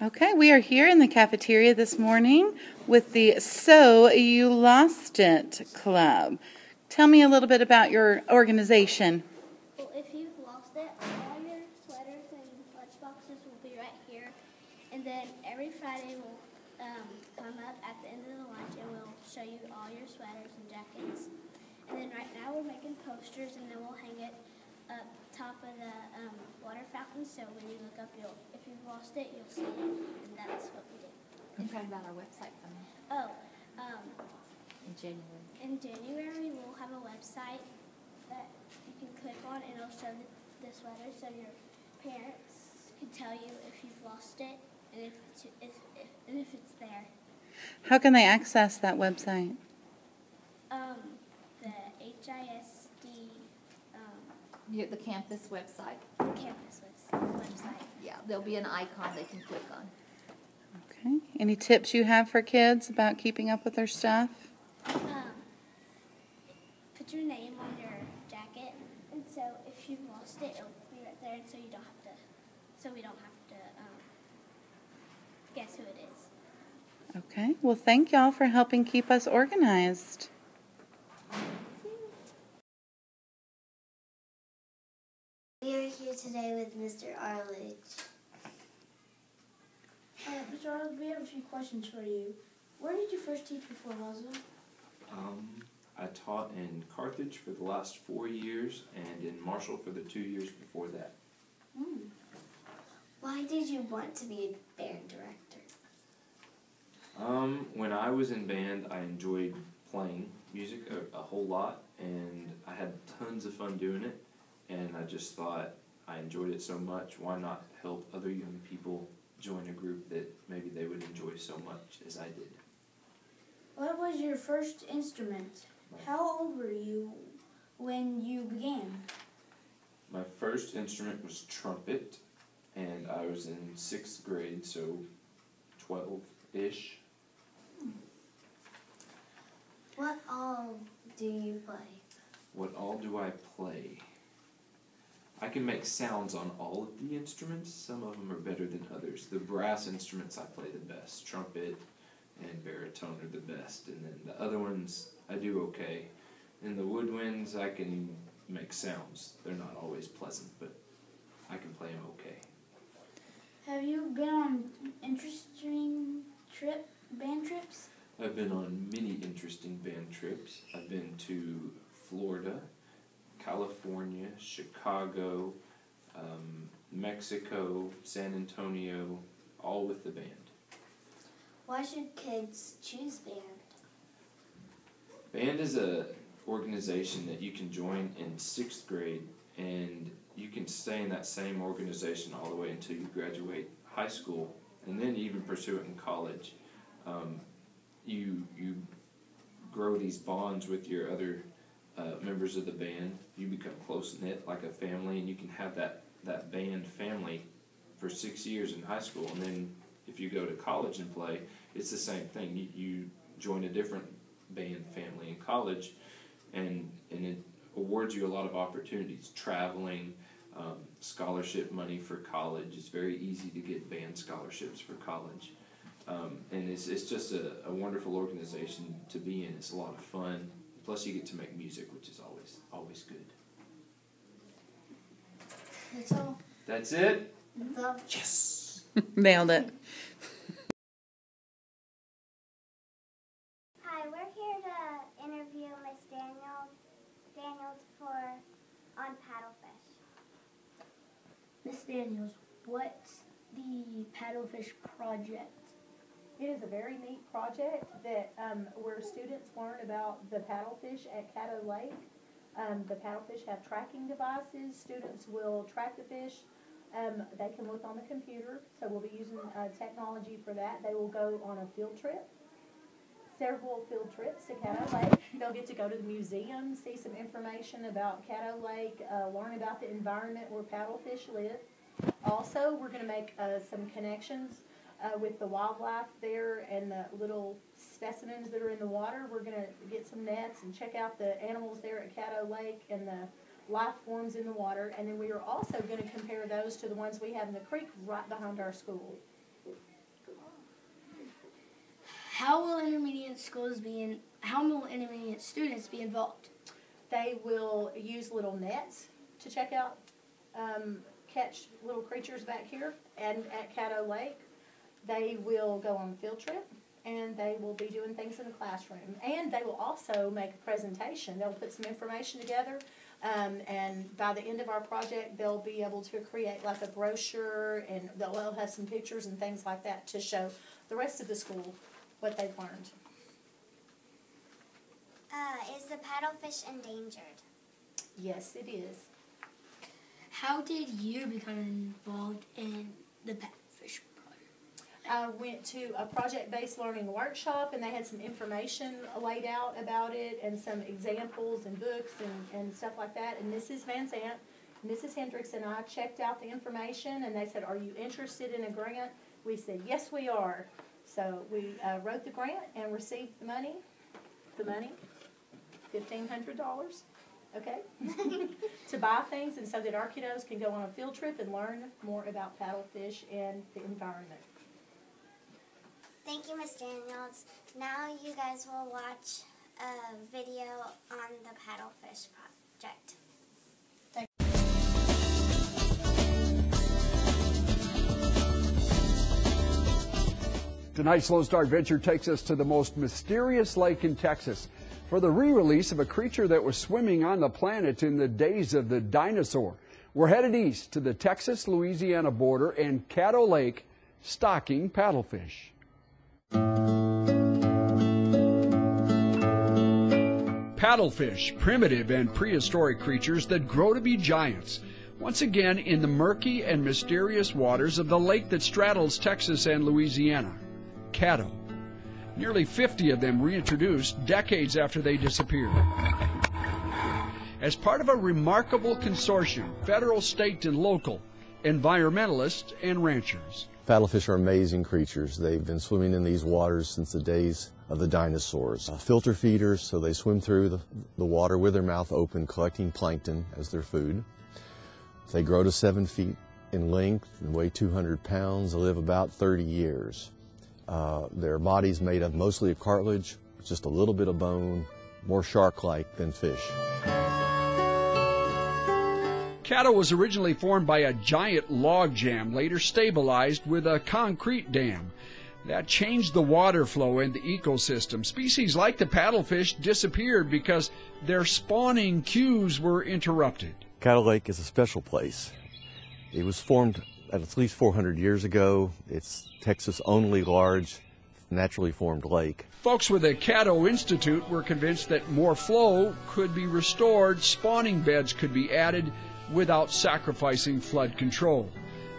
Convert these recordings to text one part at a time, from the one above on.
Okay, we are here in the cafeteria this morning with the So You Lost It Club. Tell me a little bit about your organization. Well, if you've lost it, all your sweaters and lunchboxes will be right here. And then every Friday we'll come up at the end of the lunch and we'll show you all your sweaters and jackets. And then right now we're making posters and then we'll hang it up top of the water fountain, so when you look up, if you've lost it, you'll see it, and that's what we did. And talk about our website coming in January. In January, we'll have a website that you can click on, and it'll show the sweater, so your parents can tell you if you've lost it and if it's there. How can they access that website? The HISD. The campus website. The campus website. Yeah, there'll be an icon they can click on. Okay. Any tips you have for kids about keeping up with their stuff? Put your name on your jacket, and so if you've lost it, it'll be right there, and so we don't have to guess who it is. Okay. Well, thank y'all for helping keep us organized. We are here today with Mr. Arledge. Mr. Arledge, we have a few questions for you. Where did you first teach before Roswell? I taught in Carthage for the last 4 years and in Marshall for the 2 years before that. Why did you want to be a band director? When I was in band, I enjoyed playing music a whole lot, and I had tons of fun doing it. And I just thought I enjoyed it so much, why not help other young people join a group that maybe they would enjoy so much as I did. What was your first instrument? How old were you when you began? My first instrument was trumpet, and I was in 6th grade, so 12-ish. What all do you play? What all do I play? I can make sounds on all of the instruments. Some of them are better than others. The brass instruments I play the best. Trumpet and baritone are the best. And then the other ones I do okay. And the woodwinds I can make sounds. They're not always pleasant, but I can play them okay. Have you been on interesting band trips? I've been on many interesting band trips. I've been to Florida, California, Chicago, Mexico, San Antonio, all with the band. Why should kids choose band? Band is a organization that you can join in 6th grade, and you can stay in that same organization all the way until you graduate high school, and then even pursue it in college. You grow these bonds with your other members of the band. You become close-knit like a family, and you can have that band family for 6 years in high school. And then if you go to college and play, it's the same thing. You join a different band family in college, and it awards you a lot of opportunities. Traveling, scholarship money for college. It's very easy to get band scholarships for college. And it's just a wonderful organization to be in. It's a lot of fun. Plus, you get to make music, which is always good. That's all. That's it? That's all. Yes! Nailed it. Hi, we're here to interview Miss Daniels on Paddlefish. Miss Daniels, what's the Paddlefish Project? It is a very neat project that where students learn about the paddlefish at Caddo Lake. The paddlefish have tracking devices. Students will track the fish. They can look on the computer, so we'll be using technology for that. They will go on a field trip, several field trips to Caddo Lake. They'll get to go to the museum, see some information about Caddo Lake, learn about the environment where paddlefish live. Also, we're going to make some connections with the wildlife there and the little specimens that are in the water. We're going to get some nets and check out the animals there at Caddo Lake and the life forms in the water. And then we are also going to compare those to the ones we have in the creek right behind our school. How will intermediate students be involved? They will use little nets to check out, catch little creatures back here and at Caddo Lake. They will go on a field trip, and they will be doing things in the classroom. And they will also make a presentation. They'll put some information together, and by the end of our project, they'll be able to create like a brochure, and they'll have some pictures and things like that to show the rest of the school what they've learned. Is the paddlefish endangered? Yes, it is. How did you become involved in the paddlefish project? I went to a project-based learning workshop, and they had some information laid out about it and some examples and books and stuff like that. And Mrs. Van Zant, Mrs. Hendricks, and I checked out the information, and they said, "Are you interested in a grant?" We said, "Yes, we are." So we wrote the grant and received the money. $1,500, okay, to buy things, and so that our kiddos can go on a field trip and learn more about paddlefish and the environment. Thank you, Ms. Daniels. Now you guys will watch a video on the paddlefish project. Tonight's Lone Star Adventure takes us to the most mysterious lake in Texas for the re-release of a creature that was swimming on the planet in the days of the dinosaur. We're headed east to the Texas-Louisiana border and Caddo Lake, stocking paddlefish. Paddlefish, primitive and prehistoric creatures that grow to be giants. Once again in the murky and mysterious waters of the lake that straddles Texas and Louisiana, Caddo. Nearly 50 of them reintroduced decades after they disappeared. As part of a remarkable consortium, federal, state, and local, environmentalists and ranchers. Paddlefish are amazing creatures. They've been swimming in these waters since the days of the dinosaurs. Filter feeders, so they swim through the water with their mouth open, collecting plankton as their food. They grow to 7 feet in length and weigh 200 pounds. They live about 30 years. Their body's made of mostly of cartilage, just a little bit of bone, more shark-like than fish. Caddo was originally formed by a giant log jam, later stabilized with a concrete dam. That changed the water flow and the ecosystem. Species like the paddlefish disappeared because their spawning cues were interrupted. Caddo Lake is a special place. It was formed at least 400 years ago. It's Texas' only large naturally formed lake. Folks with the Caddo Institute were convinced that more flow could be restored, spawning beds could be added without sacrificing flood control.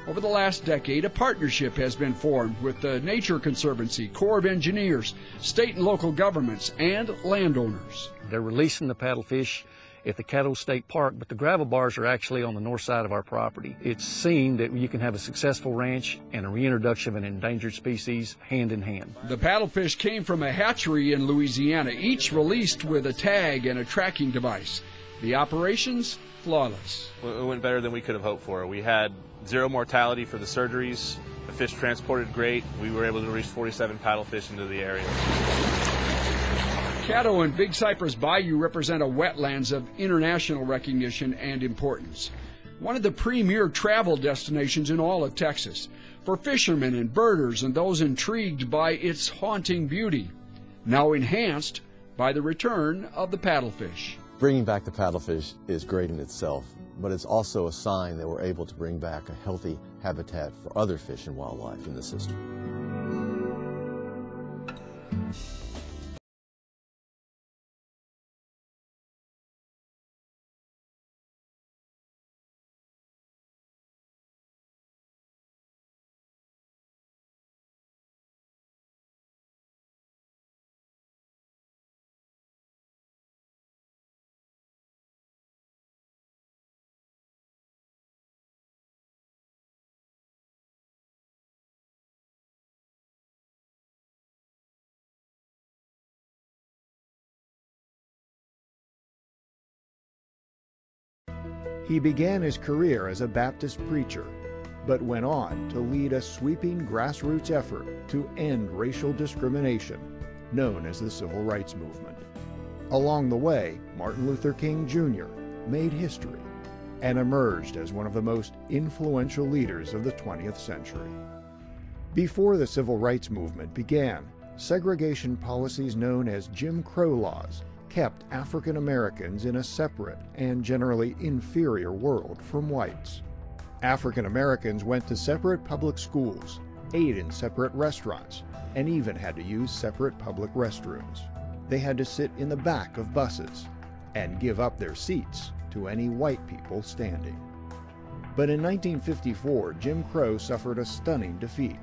Over the last decade, a partnership has been formed with the Nature Conservancy, Corps of Engineers, state and local governments, and landowners. They're releasing the paddlefish at the Caddo State Park, but the gravel bars are actually on the north side of our property. It's seen that you can have a successful ranch and a reintroduction of an endangered species hand in hand. The paddlefish came from a hatchery in Louisiana, each released with a tag and a tracking device. The operations, flawless. It went better than we could have hoped for. We had 0 mortality for the surgeries. The fish transported great. We were able to release 47 paddlefish into the area. Caddo and Big Cypress Bayou represent a wetlands of international recognition and importance. One of the premier travel destinations in all of Texas for fishermen and birders and those intrigued by its haunting beauty, now enhanced by the return of the paddlefish. Bringing back the paddlefish is great in itself, but it's also a sign that we're able to bring back a healthy habitat for other fish and wildlife in the system. He began his career as a Baptist preacher. but went on to lead a sweeping grassroots effort to end racial discrimination, known as the Civil Rights Movement. Along the way, Martin Luther King Jr. made history and emerged as one of the most influential leaders of the 20th century. Before the Civil Rights Movement began, segregation policies known as Jim Crow laws kept African Americans in a separate and generally inferior world from whites. African Americans went to separate public schools, ate in separate restaurants, and even had to use separate public restrooms. They had to sit in the back of buses and give up their seats to any white people standing. But in 1954, Jim Crow suffered a stunning defeat.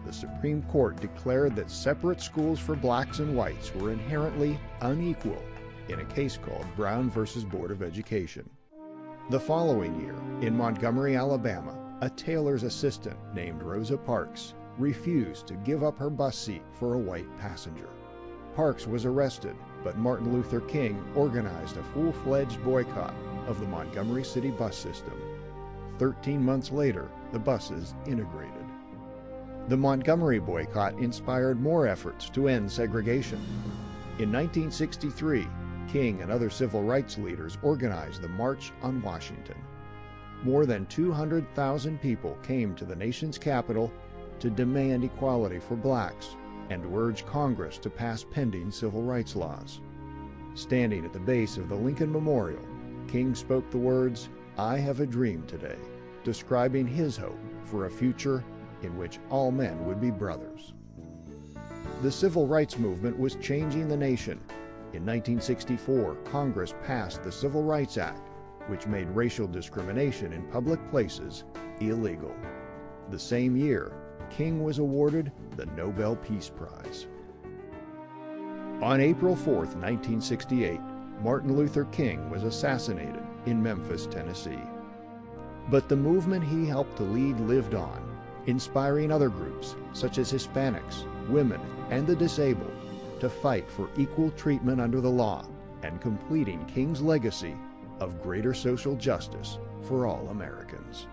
The Supreme Court declared that separate schools for blacks and whites were inherently unequal in a case called Brown v. Board of Education. The following year, in Montgomery, Alabama, a tailor's assistant named Rosa Parks refused to give up her bus seat for a white passenger. Parks was arrested, but Martin Luther King organized a full-fledged boycott of the Montgomery City bus system. 13 months later, the buses integrated. The Montgomery boycott inspired more efforts to end segregation. In 1963, King and other civil rights leaders organized the March on Washington. More than 200,000 people came to the nation's capital to demand equality for blacks and to urge Congress to pass pending civil rights laws. Standing at the base of the Lincoln Memorial, King spoke the words, "I have a dream today," describing his hope for a future in which all men would be brothers. The civil rights movement was changing the nation. In 1964, Congress passed the Civil Rights Act, which made racial discrimination in public places illegal. The same year, King was awarded the Nobel Peace Prize. On April 4, 1968, Martin Luther King was assassinated in Memphis, Tennessee. But the movement he helped to lead lived on, inspiring other groups, such as Hispanics, women, and the disabled, to fight for equal treatment under the law and completing King's legacy of greater social justice for all Americans.